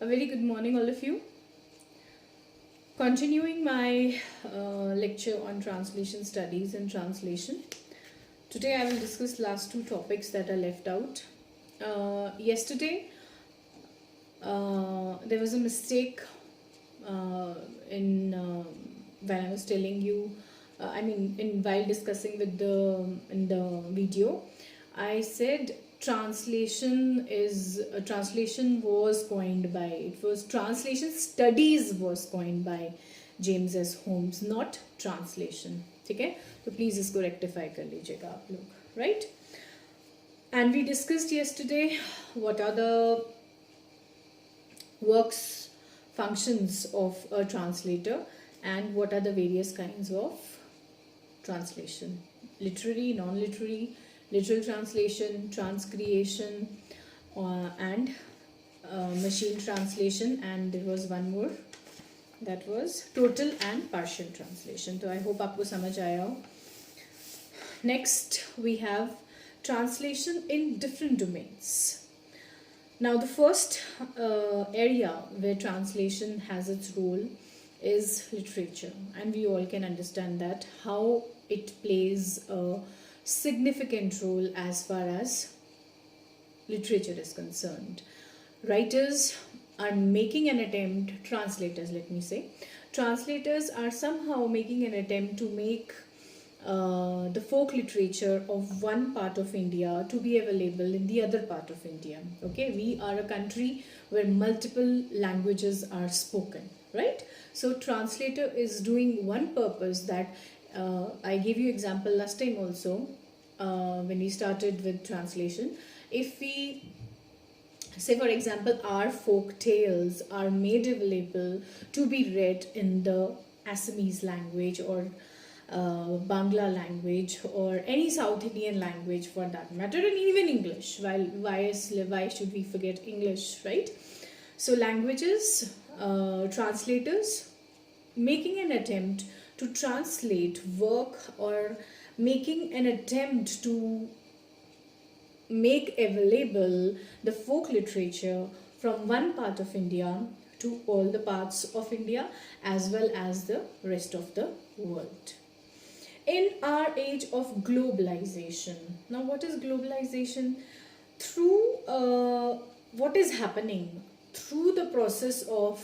A very good morning, all of you. Continuing my lecture on translation studies and translation. Today I will discuss last two topics that are left out. Yesterday there was a mistake in when I was telling you. While discussing with in the video, I said translation was coined by, it was translation studies was coined by James S. Holmes, not translation. Okay, so please इसको rectify कर लीजिएगा आप लोग, right? And we discussed yesterday what are the works, functions of a translator, and what are the various kinds of translation: literary, non-literary, literal translation, transcreation, and machine translation, and there was one more, that was total and partial translation. So I hope आपको समझ आया हो. Next we have translation in different domains. Now the first area where translation has its role is literature, and we all can understand that how it plays a significant role as far as literature is concerned. Writers are making an attempt, translators are somehow making an attempt to make the folk literature of one part of India to be available in the other part of India. Okay, we are a country where multiple languages are spoken, right? So translator is doing one purpose that I gave you example last time also when we started with translation. If we say, for example, our folk tales are made available to be read in the Assamese language or Bangla language or any South Indian language for that matter, and even English. Why should we forget English, right? So languages, translators making an attempt to translate work or making an attempt to make available the folk literature from one part of India to all the parts of India as well as the rest of the world. In our age of globalization, now what is globalization? Through what is happening through the process of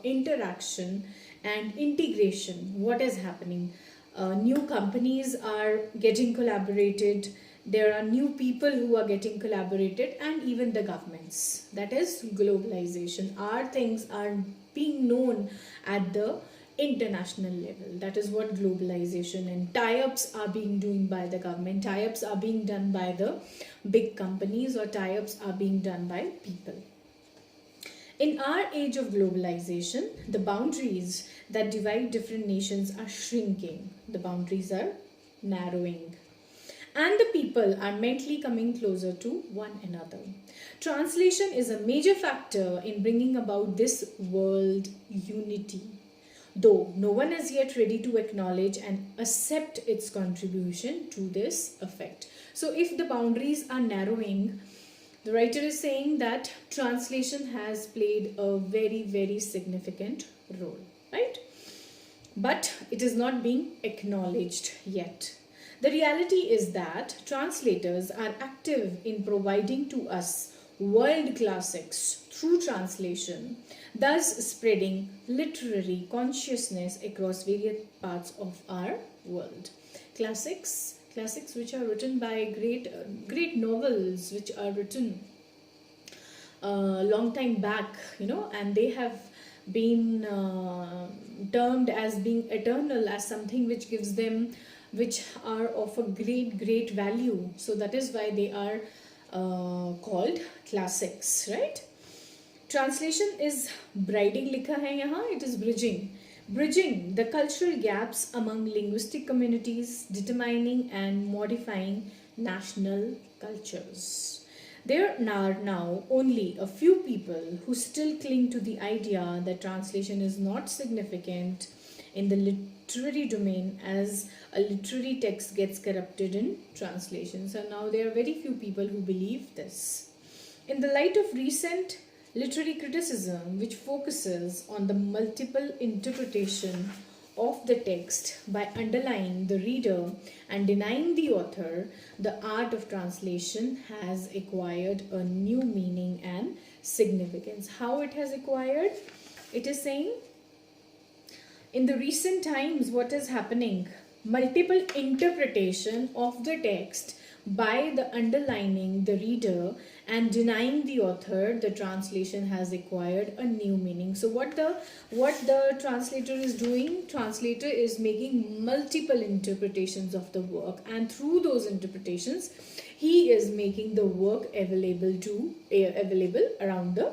interaction and integration, what is happening? New companies are getting collaborated, there are new people who are getting collaborated, and even the governments. That is globalization. Our things are being known at the international level. That is what globalization, and tie-ups are being done by the government, tie-ups are being done by the big companies, or tie-ups are being done by people. In our age of globalization, the boundaries that divide different nations are shrinking. The boundaries are narrowing. And the people are mentally coming closer to one another. Translation is a major factor in bringing about this world unity, though no one is yet ready to acknowledge and accept its contribution to this effect. So if the boundaries are narrowing, the writer is saying that translation has played a very, very significant role, right? But it is not being acknowledged yet. The reality is that translators are active in providing to us world classics through translation, thus spreading literary consciousness across various parts of our world. Classics which are written by great novels which are written a long time back, and they have been termed as being eternal, as something which gives them, which are of a great value. So that is why they are called classics, right? Translation is briding, likha hai yahan, it is bridging the cultural gaps among linguistic communities, determining and modifying national cultures. There are now only a few people who still cling to the idea that translation is not significant in the literary domain, as a literary text gets corrupted in translation. So now there are very few people who believe this. In the light of recent Literary criticism, which focuses on the multiple interpretation of the text by underlying the reader and denying the author, the art of translation has acquired a new meaning and significance. How it has acquired? It is saying, in the recent times, what is happening? Multiple interpretation of the text by the underlining the reader and denying the author, the translation has acquired a new meaning. So what the translator is doing? Translator is making multiple interpretations of the work, and through those interpretations he is making the work available around the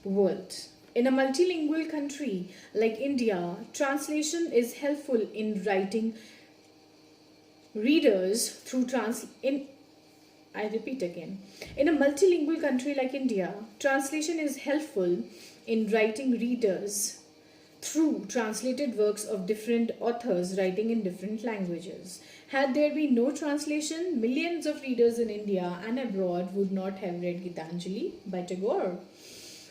world. In a multilingual country like India, translation is helpful in writing readers through I repeat again. In a multilingual country like India, translation is helpful in writing readers through translated works of different authors writing in different languages. Had there been no translation, millions of readers in India and abroad would not have read Gitanjali by Tagore.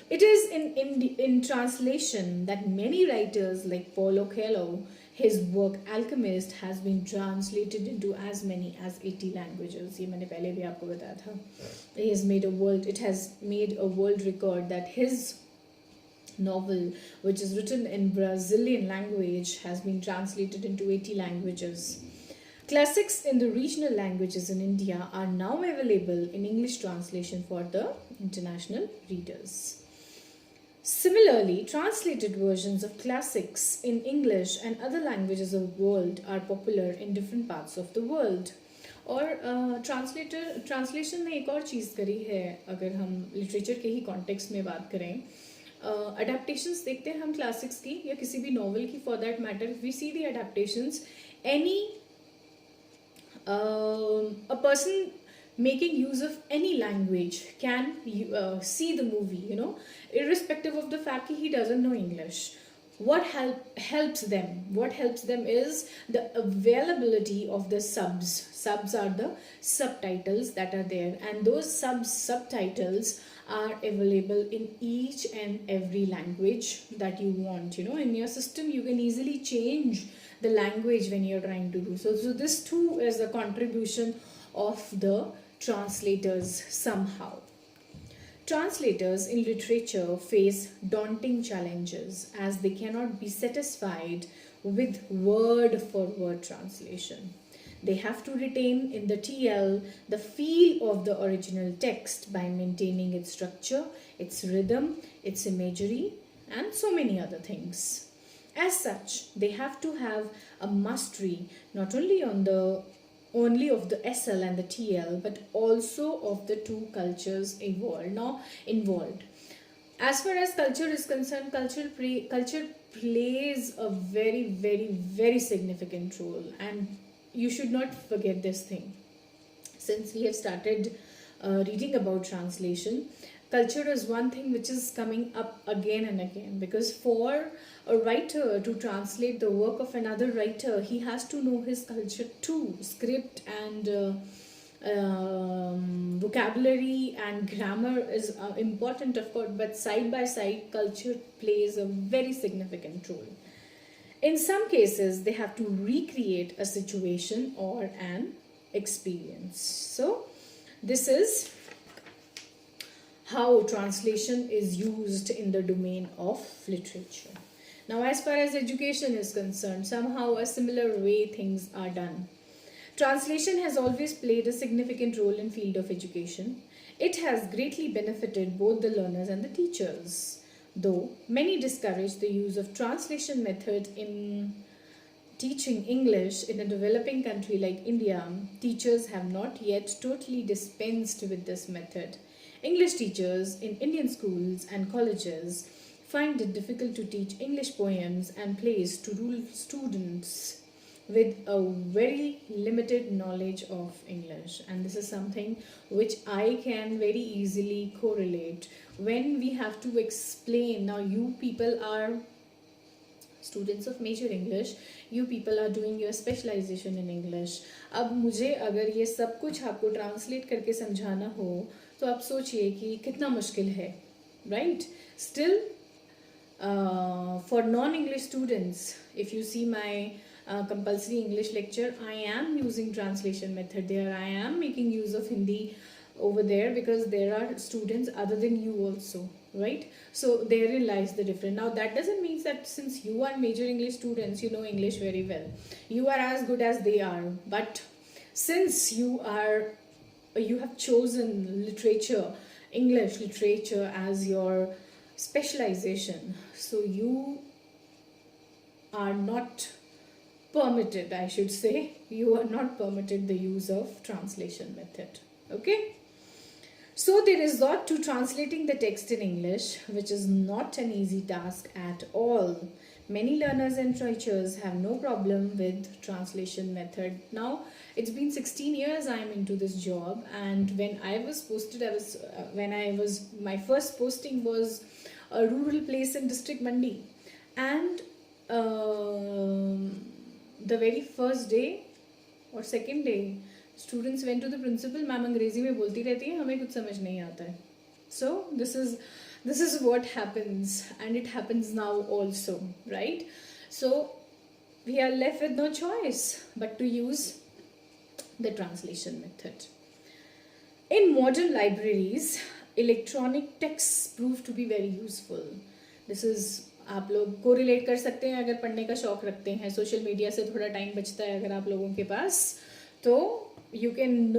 It is in translation that many writers like Paulo Coelho, his work Alchemist has been translated into as many as 80 languages. ये मैंने पहले भी आपको बताया था. It has made a world record that his novel, which is written in Brazilian language, has been translated into 80 languages. Classics in the regional languages in India are now available in English translation for the international readers. Similarly, translated versions of classics in English and other languages of the world are popular in different parts of the world. और translation ने एक और चीज़ करी है, अगर हम literature के ही context में बात करें, अडेप्टेशंस देखते हैं हम क्लासिक्स की या किसी भी नॉवल की for that matter, we see the adaptations, any a person making use of any language can see the movie, irrespective of the fact that he doesn't know English. What helps them is the availability of the subs are the subtitles that are there, and those subtitles are available in each and every language that you want. In your system you can easily change the language when you're trying to do so this too is a contribution of the translators somehow. Translators in literature face daunting challenges as they cannot be satisfied with word-for-word translation. They have to retain in the TL the feel of the original text by maintaining its structure, its rhythm, its imagery, and so many other things. As such, they have to have a mastery not only of the SL and the TL, but also of the two cultures involved. As far as culture is concerned, culture plays a very, very, very significant role, and you should not forget this thing. Since we have started reading about translation, culture is one thing which is coming up again and again, because for a writer to translate the work of another writer, he has to know his culture too. Script and vocabulary and grammar is important, of course, but side by side, culture plays a very significant role. In some cases, they have to recreate a situation or an experience. So, this is how translation is used in the domain of literature. Now, as far as education is concerned, somehow a similar way things are done. Translation has always played a significant role in field of education. It has greatly benefited both the learners and the teachers. Though many discourage the use of translation method in teaching English in a developing country like India, teachers have not yet totally dispensed with this method. English teachers in Indian schools and colleges find it difficult to teach English poems and plays to rural students with a very limited knowledge of English. And this is something which I can very easily correlate when we have to explain. Now, you people are students of major English, you people are doing your specialization in English. अब मुझे अगर ये सब कुछ आपको translate करके समझाना हो तो आप सोचिए कि कितना मुश्किल है. right? Still, for non-English students, if you see my compulsory English lecture, I am using translation method there. I am making use of Hindi over there because there are students other than you also, right? So therein lies the difference. Now that doesn't mean that since you are major English students, you know English very well, you are as good as they are. But since you have chosen literature, English literature as your specialization, so you are not permitted, I should say, you are not permitted the use of translation method. Okay? So they resort to translating the text in English, which is not an easy task at all. Many learners and teachers have no problem with translation method. Now, it's been 16 years I am into this job, and when I was posted, my first posting was a rural place in district Mandi, and the very first day or second day, students went to the principal, ma'am अंग्रेजी में बोलती रहती है, हमें कुछ समझ नहीं आता है. So this is what happens, and it happens now also, right? So we are left with no choice but to use the translation method. In modern libraries, electronic texts prove to be very useful. This is, आप लोग को relate कर सकते हैं अगर पढ़ने का शौक रखते हैं, सोशल मीडिया से थोड़ा टाइम बचता है अगर आप लोगों के पास, तो you can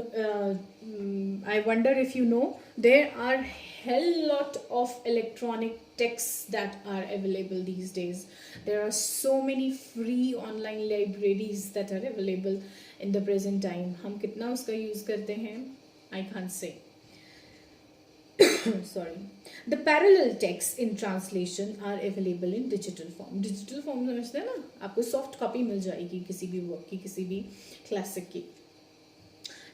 I wonder if you know there are hell lot of electronic texts that are available these days. There are so many free online libraries that are available in the present time. हम कितना उसका use करते हैं, I can't say. Sorry. The parallel texts in translation are available in digital form. Digital form समझते हैं ना, आपको soft copy मिल जाएगी किसी भी work की, किसी भी classic की.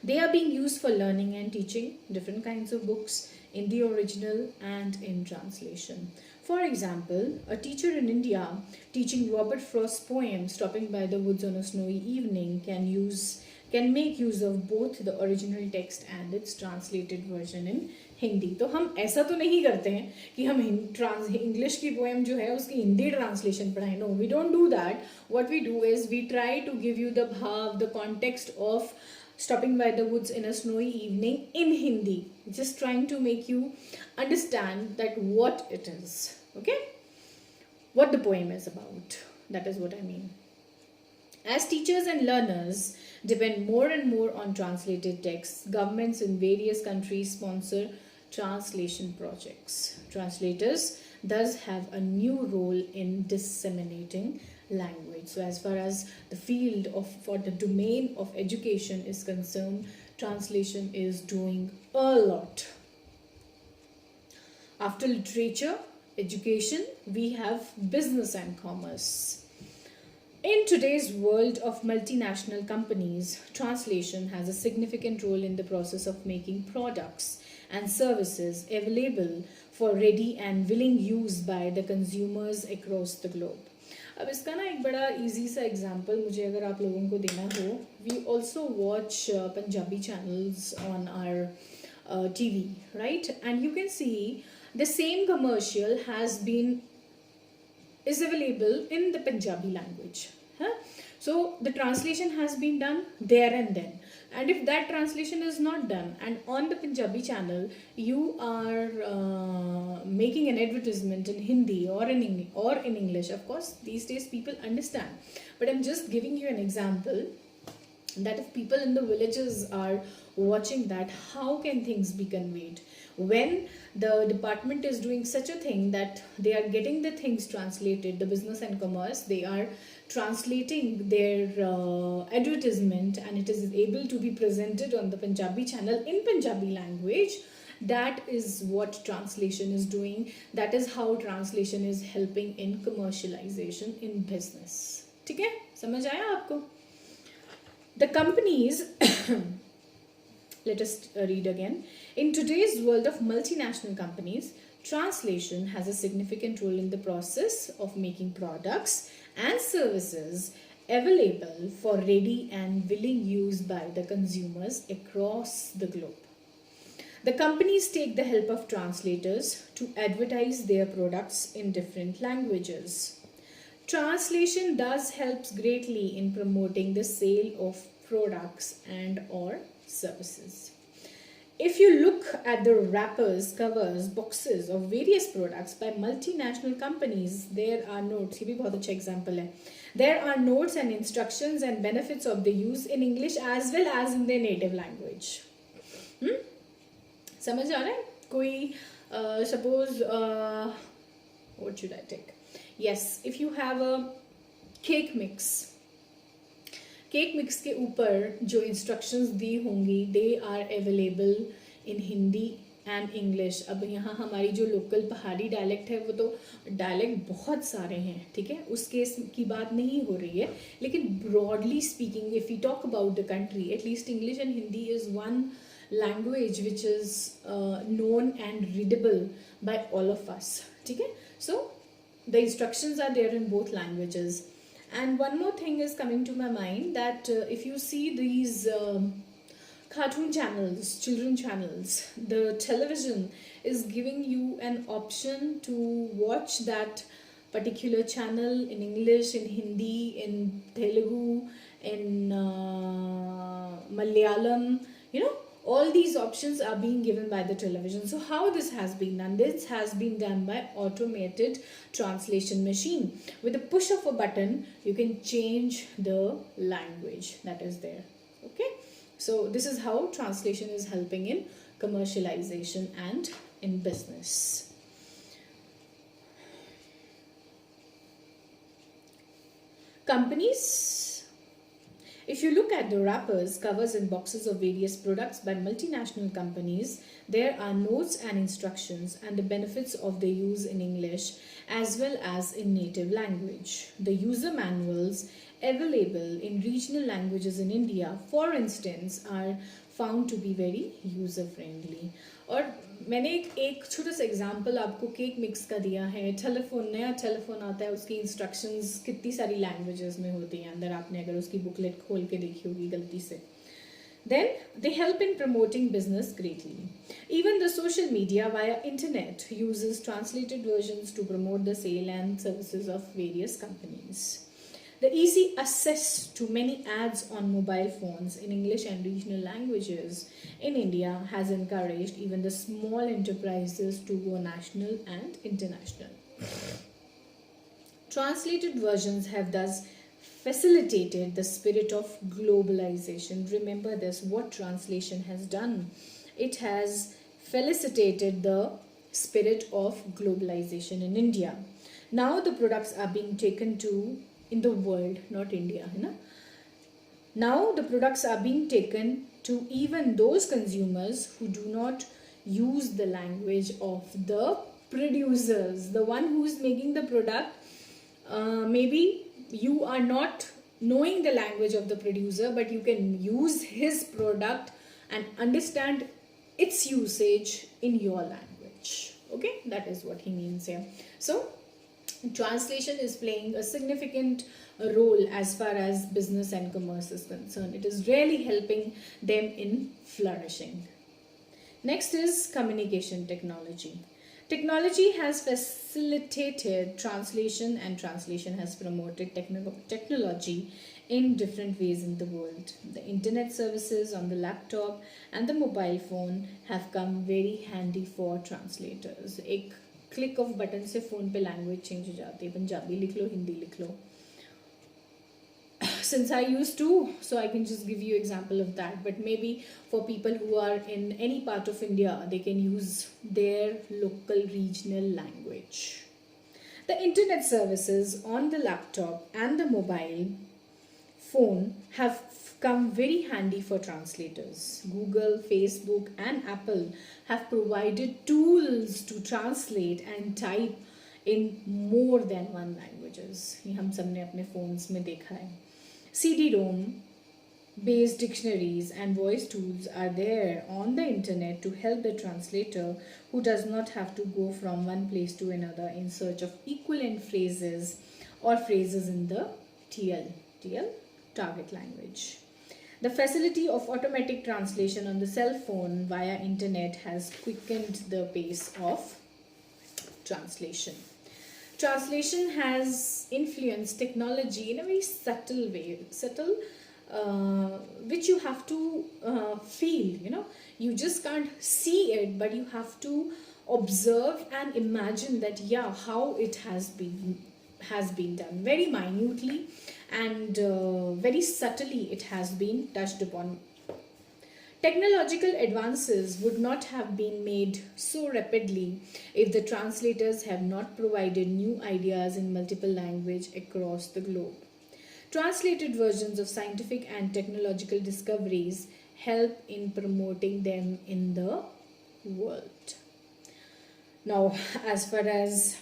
They are being used for learning and teaching different kinds of books in the original and in translation. For example, a teacher in India teaching Robert Frost's poem Stopping by the Woods on a Snowy Evening can make use of both the original text and its translated version in Hindi. तो हम ऐसा तो नहीं करते हैं कि हम English की पोएम जो है उसकी हिंदी ट्रांसलेशन पढ़ाएं. No, we don't do that. What we do is we try to give you the bhav, the context of Stopping by the Woods in a Snowy Evening in Hindi, just trying to make you understand that what it is, okay, what the poem is about. That is what I mean. As teachers and learners depend more and more on translated texts, governments in various countries sponsor translation projects. Translators thus have a new role in disseminating language. So as far as the field for the domain of education is concerned, translation is doing a lot. After literature, education, we have business and commerce. In today's world of multinational companies, translation has a significant role in the process of making products and services available for ready and willing use by the consumers across the globe. अब इसका ना एक बड़ा easy सा example मुझे अगर आप लोगों को देना हो, we also watch Punjabi channels on our TV, right? And you can see the same commercial is available in the Punjabi language. Huh? So the translation has been done there and then. And if that translation is not done, and on the Punjabi channel you are making an advertisement in Hindi or in English, of course these days people understand. But I'm just giving you an example that if people in the villages are watching that, how can things be conveyed? When the department is doing such a thing that they are getting the things translated, the business and commerce, they are translating their advertisement and it is able to be presented on the Punjabi channel in Punjabi language, that is what translation is doing. That is how translation is helping in commercialization in business. ठीक है, समझ आया आपको? The companies let us read again. In today's world of multinational companies, translation has a significant role in the process of making products and services available for ready and willing use by the consumers across the globe. The companies take the help of translators to advertise their products in different languages. Translation thus helps greatly in promoting the sale of products and or services. If you look at the wrappers, covers, boxes of various products by multinational companies, there are notes. ये भी बहुत अच्छा example है. There are notes and instructions and benefits of the use in English as well as in their native language. समझ आ रहा है? कोई suppose what should I take? Yes, if you have a cake mix. Cake mix के ऊपर जो instructions दी होंगी they are available in Hindi and English. अब यहाँ हमारी जो लोकल पहाड़ी डायलेक्ट है वो तो डायलेक्ट बहुत सारे हैं, ठीक है, उस केस की बात नहीं हो रही है. लेकिन broadly speaking if you talk about the country, at least English and Hindi is one language which is known and readable by all of us, ठीक है. So the instructions are there in both languages. And one more thing is coming to my mind that if you see these cartoon channels, children channels, the television is giving you an option to watch that particular channel in English, in Hindi, in Telugu, in Malayalam, you know. All these options are being given by the television. So how this has been done? This has been done by automated translation machine. With the push of a button, you can change the language that is there. Okay. So this is how translation is helping in commercialization and in business. Companies. If you look at the wrappers, covers and boxes of various products by multinational companies, there are notes and instructions and the benefits of their use in English as well as in native language. The user manuals available in regional languages in India, for instance, are found to be very user friendly. और मैंने एक छोटा सा example आपको cake mix का दिया है. नया टेलीफोन आता है, उसकी इंस्ट्रक्शंस कितनी सारी लैंग्वेजेस में होती हैं अंदर, आपने अगर उसकी बुकलेट खोल के देखी होगी गलती से. Then they help in promoting business greatly. Even the social media via internet uses translated versions to promote the sale and services of various companies. The easy access to many ads on mobile phones in English and regional languages in India has encouraged even the small enterprises to go national and international. Translated versions have thus facilitated the spirit of globalization. Remember this, what translation has done. It has facilitated the spirit of globalization in India. Now the products are being taken to in the world, not India, है ना. Now the products are being taken to even those consumers who do not use the language of the producers, the one who is making the product. Maybe you are not knowing the language of the producer, but you can use his product and understand its usage in your language. Okay, that is what he means here. So translation is playing a significant role as far as business and commerce is concerned. It is really helping them in flourishing. Next is communication technology. Technology has facilitated translation and translation has promoted technology in different ways in the world. The internet services on the laptop and the mobile phone have come very handy for translators. एक click off button से phone पे language change हो जाती है, पंजाबी लिख लो, हिंदी लिख लो. Since I used to, so I can just give you example of that. But maybe for people who are in any part of India, they can use their local regional language. The internet services on the laptop and the mobile phone have come very handy for translators. Google, Facebook and Apple have provided tools to translate and type in more than one languages. ये हम सब ने अपने phones में देखा है. CD-ROM based dictionaries and voice tools are there on the internet to help the translator who does not have to go from one place to another in search of equivalent phrases or phrases in the TL target language. The facility of automatic translation on the cell phone via internet has quickened the pace of translation. Translation has influenced technology in a very subtle way, which you have to feel. You just can't see it, but you have to observe and imagine that, yeah, how it has been done very minutely, and very subtly it has been touched upon. Technological advances would not have been made so rapidly if the translators have not provided new ideas in multiple languages across the globe. Translated versions of scientific and technological discoveries help in promoting them in the world. Now, as far as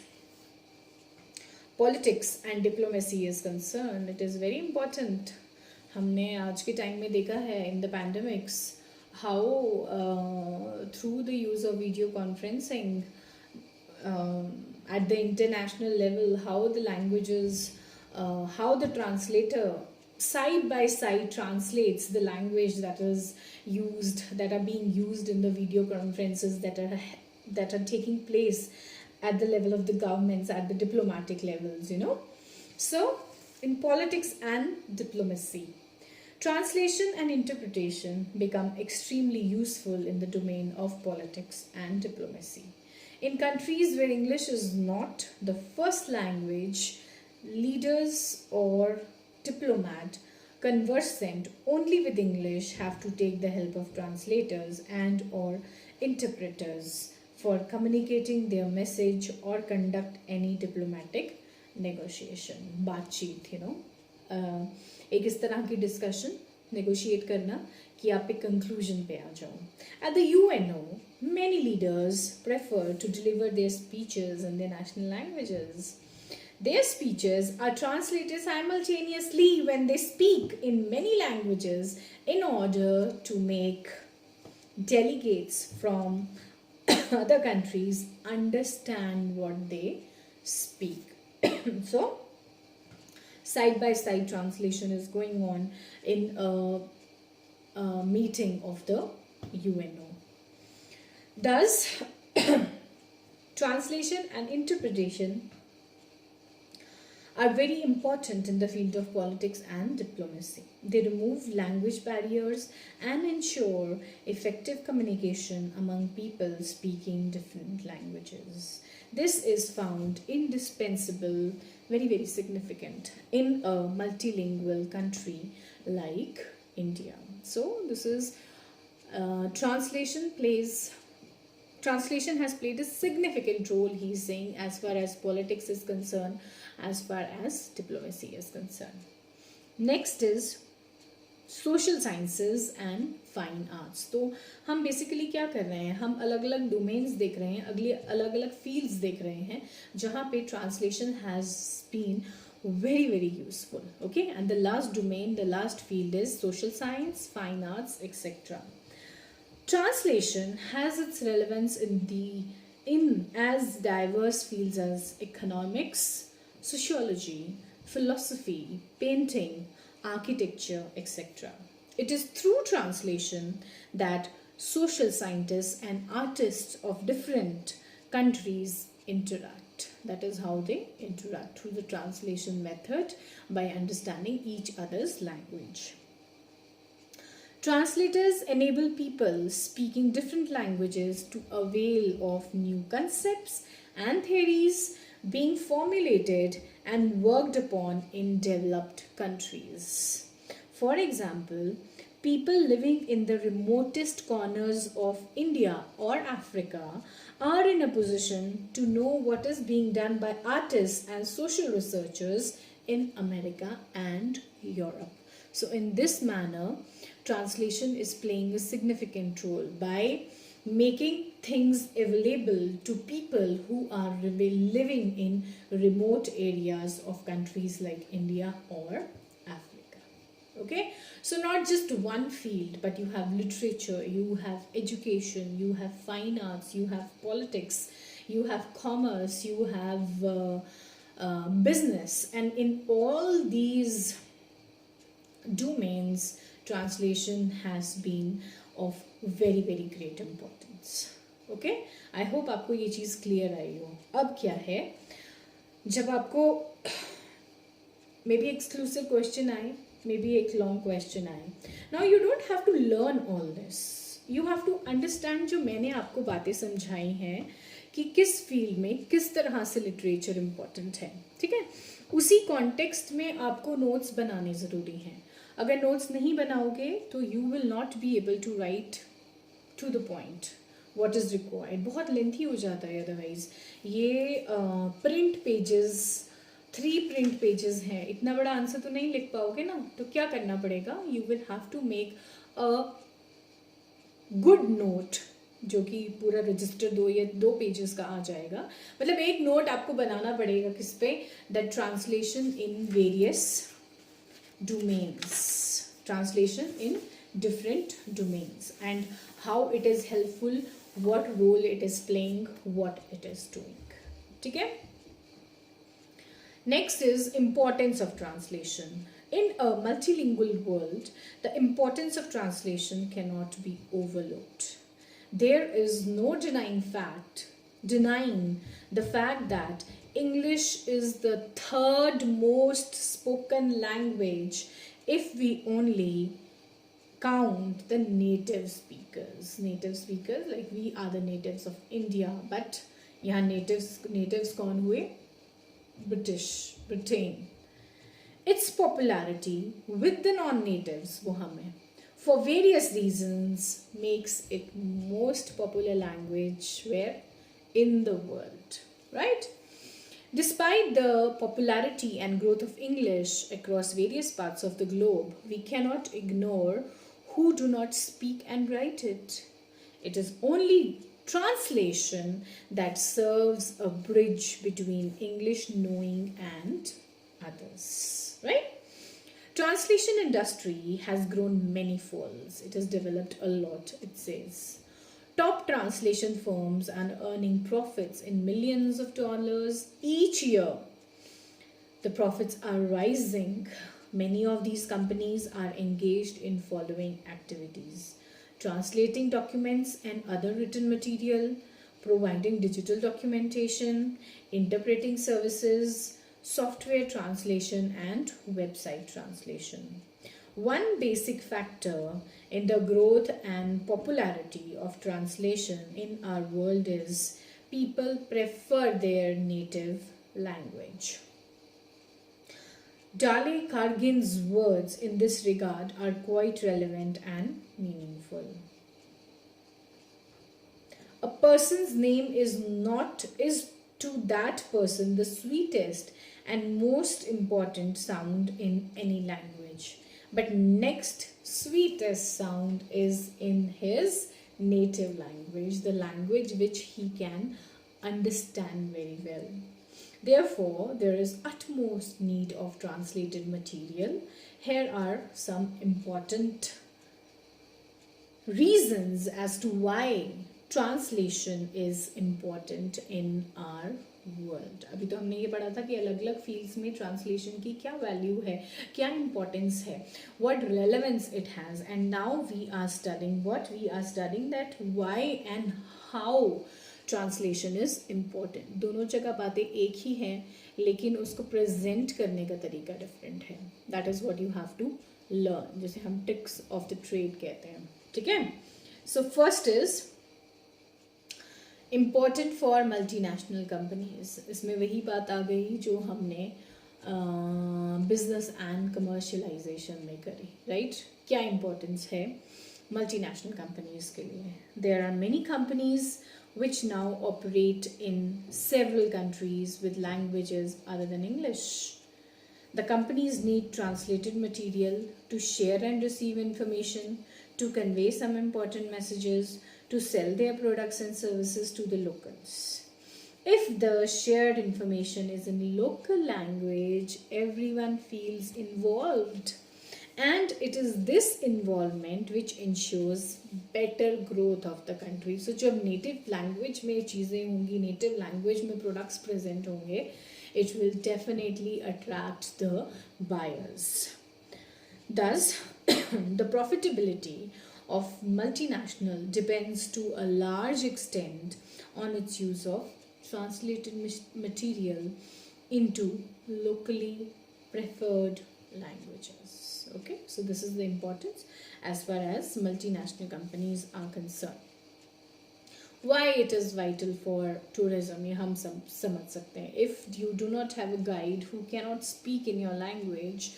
politics and diplomacy is concerned, it is very important. हमने आज के time में देखा है in the pandemics how through the use of video conferencing at the international level, how the languages, how the translator side by side translates the language that are being used in the video conferences that are taking place at the level of the governments, at the diplomatic levels. So in politics and diplomacy, translation and interpretation become extremely useful in the domain of politics and diplomacy. In countries where English is not the first language, leaders or diplomat conversant only with English have to take the help of translators and or interpreters for communicating their message or conduct any diplomatic negotiation. बातचीत, एक इस तरह की discussion, negotiate करना कि आप एक conclusion पे आ जाओ. At the UNO, many leaders prefer to deliver their speeches in their national languages. Their speeches are translated simultaneously when they speak in many languages in order to make delegates from other countries understand what they speak. So, side-by-side translation is going on in a meeting of the UNO. Thus, translation and interpretation are very important in the field of politics and diplomacy. They remove language barriers and ensure effective communication among people speaking different languages. This is found indispensable, very, very significant in a multilingual country like India. So this is translation has played a significant role, he's saying, as far as politics is concerned, as far as diplomacy is concerned. Next is social sciences and fine arts. तो हम basically क्या कर रहे हैं, हम अलग अलग domains देख रहे हैं, अगले अलग अलग फील्ड्स देख रहे हैं जहाँ पे translation has been very, very useful. Okay, and the last domain, the last field is social science, fine arts, etc. Translation has its relevance in as diverse fields as economics, sociology, philosophy, painting, architecture, etc. It is through translation that social scientists and artists of different countries interact. That is how they interact, through the translation method, by understanding each other's language. Translators enable people speaking different languages to avail of new concepts and theories being formulated and worked upon in developed countries. For example, people living in the remotest corners of India or Africa are in a position to know what is being done by artists and social researchers in America and Europe. So in this manner, translation is playing a significant role by making things available to people who are living in remote areas of countries like India or Africa. Okay, so not just one field, but you have literature, you have education, you have fine arts, you have politics, you have commerce, you have business, and in all these domains, translation has been of very very great importance. Okay, I hope आपको ये चीज़ clear आई हो. अब क्या है, जब आपको may be exclusive question आए, maybe एक लॉन्ग क्वेश्चन आए, now you don't have to learn all this, you have to understand जो मैंने आपको बातें समझाई हैं कि किस फील्ड में किस तरह से लिटरेचर इम्पॉर्टेंट है. ठीक है, उसी कॉन्टेक्स्ट में आपको नोट्स बनाने ज़रूरी हैं. अगर नोट्स नहीं बनाओगे तो you will not be able to write to the point what is required. बहुत लेंथी हो जाता है अदरवाइज. ये प्रिंट पेजेस 3 प्रिंट पेजेस हैं, इतना बड़ा आंसर तो नहीं लिख पाओगे ना. तो क्या करना पड़ेगा, you will have to make a good note जो कि पूरा रजिस्टर 2 या 2 पेजेस का आ जाएगा. मतलब एक नोट आपको बनाना पड़ेगा किस पे, that translation in various domains, translation in different domains, and how it is helpful, what role it is playing, what it is doing. ठीक है. Next is importance of translation. In a multilingual world, the importance of translation cannot be overlooked. There is no denying the fact that English is the 3rd most spoken language if we only count the native speakers. Native speakers, like we are the natives of India, but यहाँ natives कौन हुए? Britain. Its popularity with the non-natives, वो हम हैं, for various reasons makes it most popular language where in the world, right? Despite the popularity and growth of English across various parts of the globe, we cannot ignore who do not speak and write it. It is only translation that serves a bridge between English knowing and others, right? Translation industry has grown many folds. It has developed a lot, it says. Top translation firms are earning profits in millions of dollars each year. The profits are rising. Many of these companies are engaged in following activities: translating documents and other written material, providing digital documentation, interpreting services, software translation, and website translation. One basic factor in the growth and popularity of translation in our world is people prefer their native language. Dale Cargin's words in this regard are quite relevant and meaningful. A person's name is to that person the sweetest and most important sound in any language. But next sweetest sound is in his native language, the language which he can understand very well. Therefore, there is utmost need of translated material. Here are some important reasons as to why translation is important in our world. अभी तो हमने ये पढ़ा था कि अलग अलग fields में ट्रांसलेशन की क्या वैल्यू है, क्या इम्पोर्टेंस है, what relevance it has, and now we are studying that why and how translation is important. दोनों जगह बातें एक ही हैं लेकिन उसको प्रेजेंट करने का तरीका डिफरेंट है. That is what you have to learn, जिसे हम ट्रिक्स ऑफ द ट्रेड कहते हैं. ठीक है. So first is important for multinational companies. इसमें वही बात आ गई जो हमने बिजनेस एंड कमर्शलाइजेशन में करी, राइट? क्या इम्पोर्टेंस है मल्टीनेशनल कंपनीज के लिए? There are many companies which now operate in several countries with languages other than English. The companies need translated material to share and receive information, to convey some important messages, to sell their products and services to the locals. If the shared information is in local language, everyone feels involved. And it is this involvement which ensures better growth of the country. So जब native language में चीज़ें होंगी, native language में products present होंगे, it will definitely attract the buyers. Thus, the profitability of multinational depends to a large extent on its use of translated material into locally preferred languages. Okay, so this is the importance as far as multinational companies are concerned. Why it is vital for tourism, ये हम सब समझ सकते हैं. If you do not have a guide who cannot speak in your language,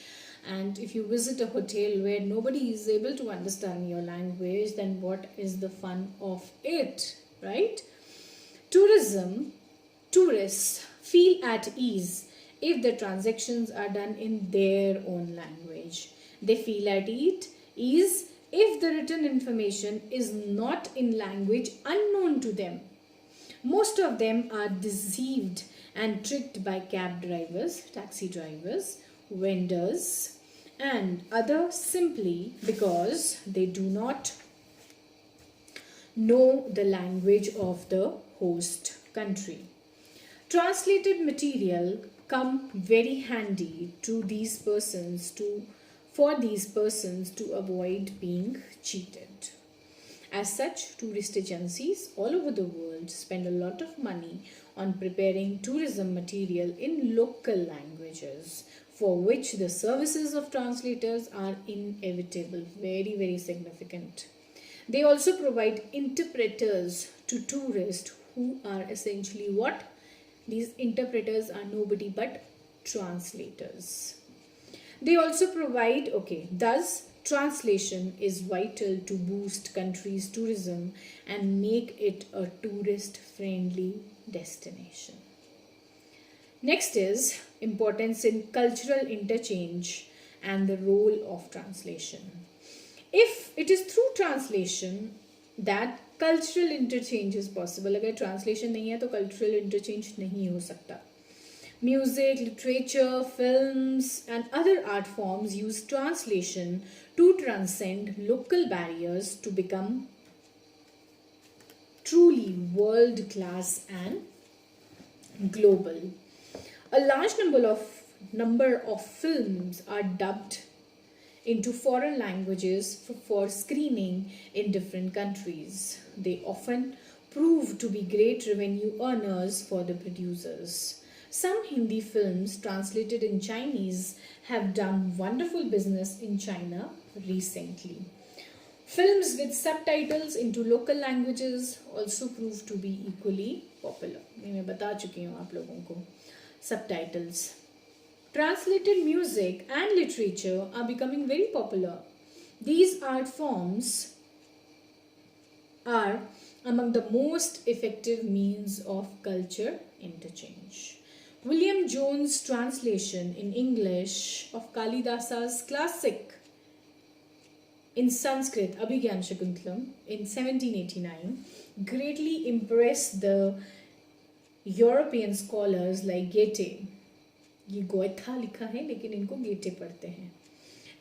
and if you visit a hotel where nobody is able to understand your language, then what is the fun of it, right? Tourists feel at ease if the transactions are done in their own language. They feel at ease if the written information is not in language unknown to them. Most of them are deceived and tricked by cab drivers, taxi drivers, vendors, and others simply because they do not know the language of the host country. Translated material come very handy to these persons for these persons to avoid being cheated. As such, tourist agencies all over the world spend a lot of money on preparing tourism material in local languages, for which the services of translators are inevitable, very, very significant. They also provide interpreters to tourists who are essentially what? These interpreters are nobody but translators. They also provide, thus translation is vital to boost countries' tourism and make it a tourist-friendly destination. Next is importance in cultural interchange and the role of translation. If it is through translation that cultural interchange is possible, अगर translation नहीं है तो cultural interchange नहीं हो सकता. Music, literature, films, and other art forms use translation to transcend local barriers to become truly world-class and global. A large number of films are dubbed into foreign languages for screening in different countries. They often prove to be great revenue earners for the producers. Some Hindi films translated in Chinese have done wonderful business in China recently. Films with subtitles into local languages also prove to be equally popular. मैं बता चुकी हूँ आप लोगों को. Subtitles. Translated music and literature are becoming very popular. These art forms are among the most effective means of culture interchange. William Jones' translation in English of Kalidasa's classic in Sanskrit, Abhigyan Shakuntalam, in 1789, greatly impressed the European scholars like Goethe. ये गोएथा लिखा है लेकिन इनको गेटे पढ़ते हैं.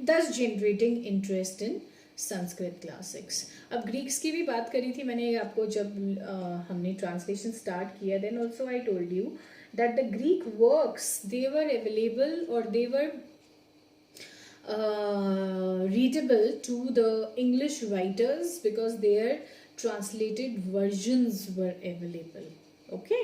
Thus generating interest in Sanskrit classics. अब Greeks की भी बात करी थी मैंने आपको जब हमने ट्रांसलेशन स्टार्ट किया. Then also I told you that the Greek works, they were available or they were readable to the English writers because their translated versions were available. Okay.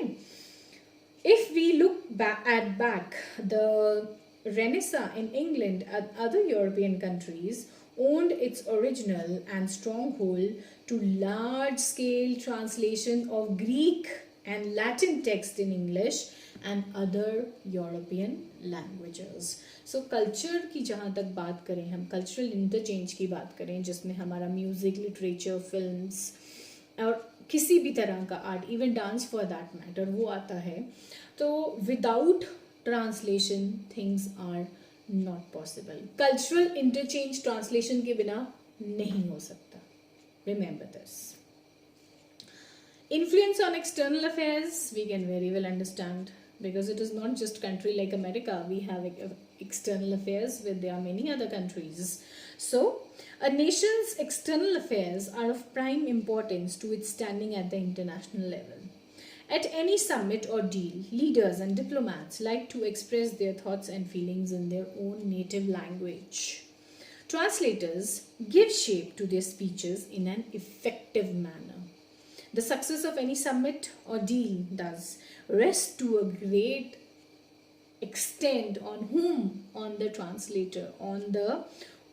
If we look back, the Renaissance in England and other European countries owned its original and stronghold to large-scale translation of Greek and Latin text in English and other European languages. So culture की जहाँ तक बात करें हम, cultural interchange की बात करें जिसमें हमारा music, literature, films और किसी भी तरह का art, even dance for that matter, वो आता है. तो without translation things are not possible. Cultural interchange translation के बिना नहीं हो सकता. Remember this. Influence on external affairs, we can very well understand because it is not just country like America. We have external affairs where there are many other countries. So, a nation's external affairs are of prime importance to its standing at the international level. At any summit or deal, leaders and diplomats like to express their thoughts and feelings in their own native language. Translators give shape to their speeches in an effective manner. The success of any summit or deal does rest to a great extent on whom? On the translator, on the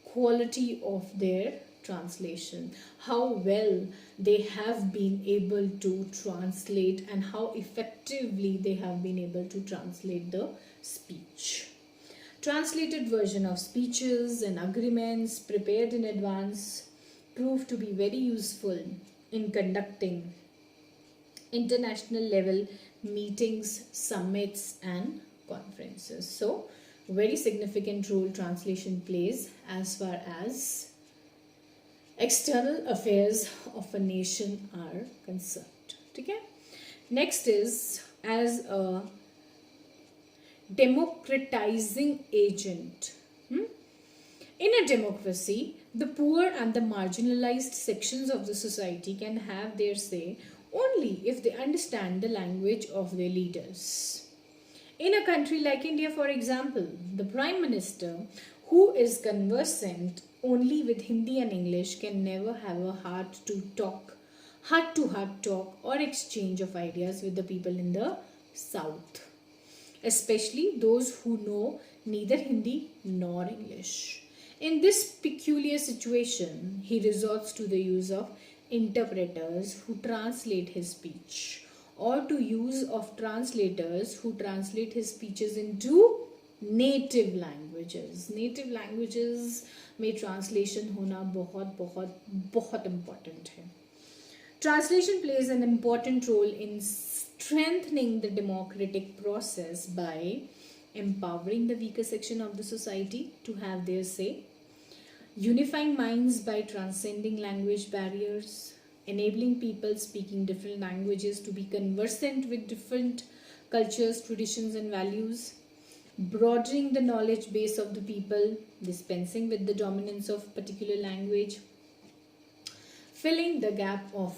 quality of their translation, how well they have been able to translate and how effectively they have been able to translate the speech. Translated version of speeches and agreements prepared in advance prove to be very useful in conducting international level meetings, summits and conferences. So, very significant role translation plays as far as external affairs of a nation are concerned. Okay? Next is as a democratizing agent. In a democracy, the poor and the marginalized sections of the society can have their say only if they understand the language of their leaders. In a country like India, for example, the Prime Minister, who is conversant only with Hindi and English, can never have a heart to heart talk or exchange of ideas with the people in the South, especially those who know neither Hindi nor English. In this peculiar situation, he resorts to the use of interpreters who translate his speech, or to use of translators who translate his speeches into native languages. Native languages में translation होना बहुत बहुत बहुत important है. Translation plays an important role in strengthening the democratic process by empowering the weaker section of the society to have their say, unifying minds by transcending language barriers, enabling people speaking different languages to be conversant with different cultures, traditions and values, broadening the knowledge base of the people, dispensing with the dominance of particular language, filling the gap of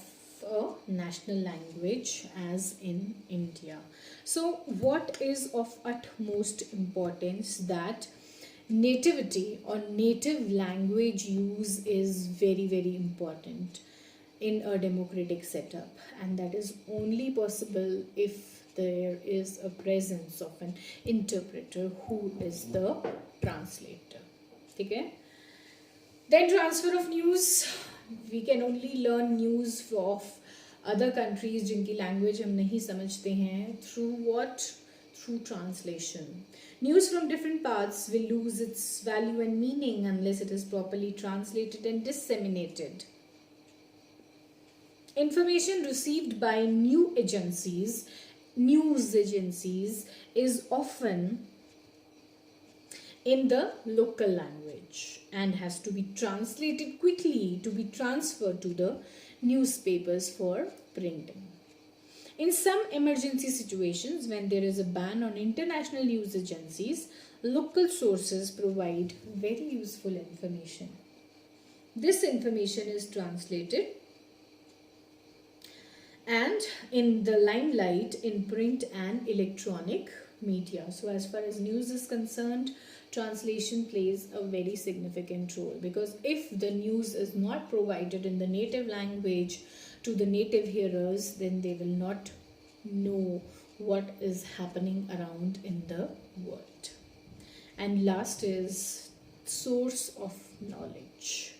a national language as in India. So what is of utmost importance that nativity or native language use is very, very important in a democratic setup, and that is only possible if there is a presence of an interpreter who is the translator. Okay? Then transfer of news. We can only learn news of other countries जिनकी language हम नहीं समझते हैं through what? Through translation. News from different parts will lose its value and meaning unless it is properly translated and disseminated. Information received by news agencies is often in the local language and has to be translated quickly to be transferred to the newspapers for printing. In some emergency situations, when there is a ban on international news agencies, local sources provide very useful information. This information is translated and in the limelight in print and electronic media. So as far as news is concerned, translation plays a very significant role, because if the news is not provided in the native language to the native hearers, then they will not know what is happening around in the world. And last is source of knowledge.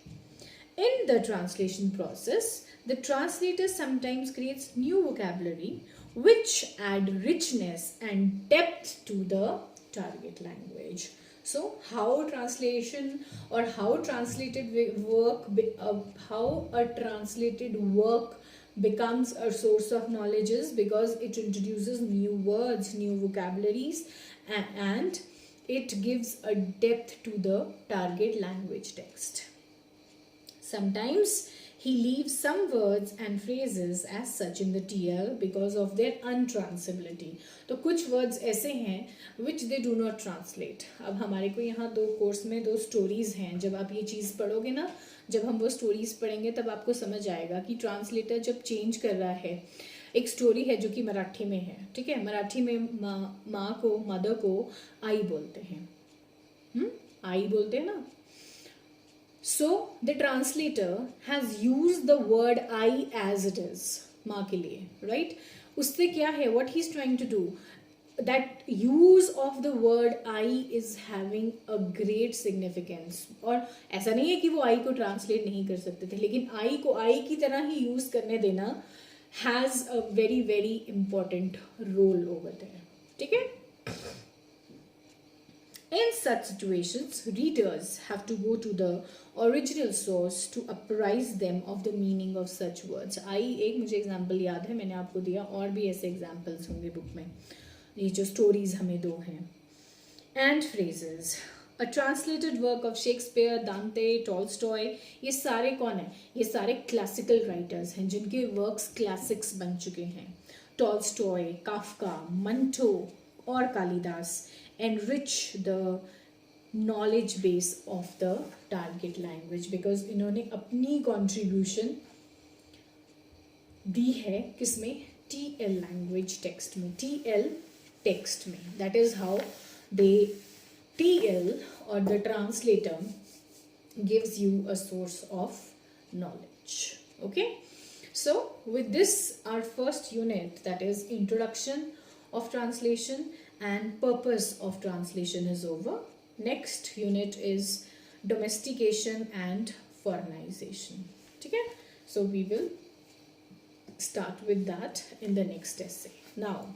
In the translation process, the translator sometimes creates new vocabulary which add richness and depth to the target language. So how translation or how translated work becomes a source of knowledge is because it introduces new words, new vocabularies, and it gives a depth to the target language text. Sometimes he leaves some words and phrases as such in the TL because of their untranslatability. तो कुछ words ऐसे हैं which they do not translate. अब हमारे को यहाँ दो course में दो stories हैं. जब आप ये चीज़ पढ़ोगे ना, जब हम वो stories पढ़ेंगे तब आपको समझ आएगा कि translator जब change कर रहा है. एक story है जो कि मराठी में है, ठीक है? मराठी में माँ को, mother को आई बोलते हैं. आई बोलते हैं ना. So the translator has used the word I as it is, माँ के लिए, right? उससे क्या है, what he's trying to do, that use of the word I is having a great significance. और ऐसा नहीं है कि वो I को translate नहीं कर सकते थे, लेकिन I को I की तरह ही use करने देना has a very very important role over there. ठीक है? In such situations, readers have to go to the original source to apprise them of the meaning of such words. एक मुझे example याद है, मैंने आपको दिया, और भी ऐसे एग्जाम्पल्स होंगे बुक में, ये जो स्टोरीज हमें दो हैं. And phrases. A translated work of Shakespeare, Dante, Tolstoy, ये सारे कौन हैं? ये सारे क्लासिकल राइटर्स हैं जिनके वर्क्स क्लासिक्स बन चुके हैं. टॉल्स्टॉय, काफ्का, मंटो और Kalidas enrich the knowledge base of the target language, because इन्होंने अपनी contribution दी है किसमें? TL language text में, TL text में. That is how they, TL or the translator gives you a source of knowledge. Okay, so with this our first unit, that is introduction of translation and purpose of translation, is over. Next unit is domestication and foreignization. Okay, so we will start with that in the next essay. Now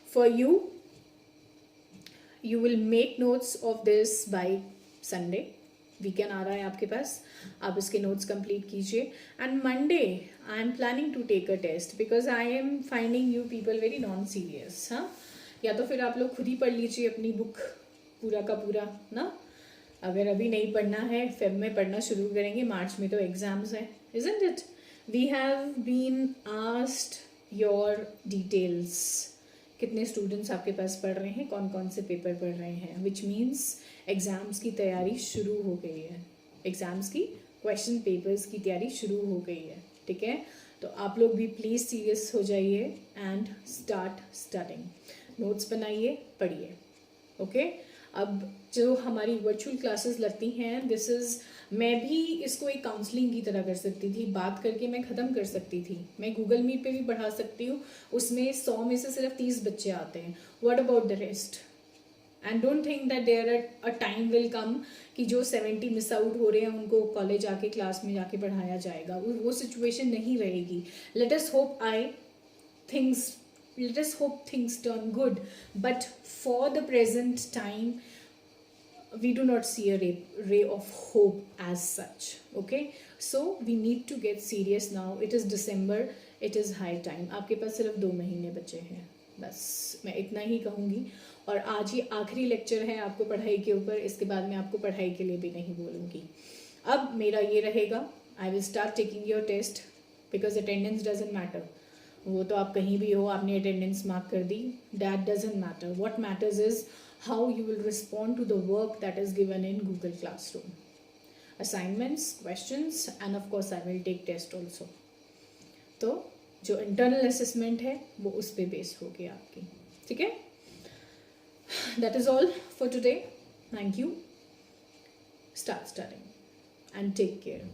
for you, you will make notes of this by Sunday. Weekend आ रहा है आपके पास, आप इसके notes complete कीजिए. And Monday I am planning to take a test, because I am finding you people very non serious. हाँ, या तो फिर आप लोग खुद ही पढ़ लीजिए अपनी बुक पूरा का पूरा ना. अगर अभी नहीं पढ़ना है, फेब में पढ़ना शुरू करेंगे, मार्च में तो एग्जाम्स हैं, isn't it? We have been asked your details, कितने स्टूडेंट्स आपके पास पढ़ रहे हैं, कौन कौन से पेपर पढ़ रहे हैं, विच मीन्स एग्ज़ाम्स की तैयारी शुरू हो गई है, एग्ज़ाम्स की क्वेश्चन पेपर्स की तैयारी शुरू हो गई है. ठीक है, तो आप लोग भी प्लीज़ सीरियस हो जाइए एंड स्टार्ट स्टडिंग. नोट्स बनाइए, पढ़िए. ओके, अब जो हमारी वर्चुअल क्लासेस लगती हैं, दिस इज़, मैं भी इसको एक काउंसलिंग की तरह कर सकती थी, बात करके मैं ख़त्म कर सकती थी. मैं गूगल मीट पे भी पढ़ा सकती हूँ, उसमें 100 में से सिर्फ 30 बच्चे आते हैं. What about the rest? And don't think that there a time will come कि जो 70 मिस आउट हो रहे हैं उनको कॉलेज आके क्लास में जाके पढ़ाया जाएगा. वो सिचुएशन नहीं रहेगी. Let us hope things turn good, but for the present time we do not see a ray of hope as such. Okay, so we need to get serious now. It is December, it is high time. आपके पास सिर्फ 2 महीने बचे हैं, बस मैं इतना ही कहूँगी. और आज ये आखिरी लेक्चर है आपको पढ़ाई के ऊपर, इसके बाद मैं आपको पढ़ाई के लिए भी नहीं बोलूँगी. अब मेरा ये रहेगा, I will start taking your test, because attendance doesn't matter. वो तो आप कहीं भी हो, आपने अटेंडेंस मार्क कर दी, that doesn't matter. What matters is how you will respond to the work that is given in Google Classroom, assignments, questions, and of course I will take test also. तो जो internal assessment है वो उस पर base होगी आपकी. ठीक है, that is all for today. Thank you. Start studying and take care.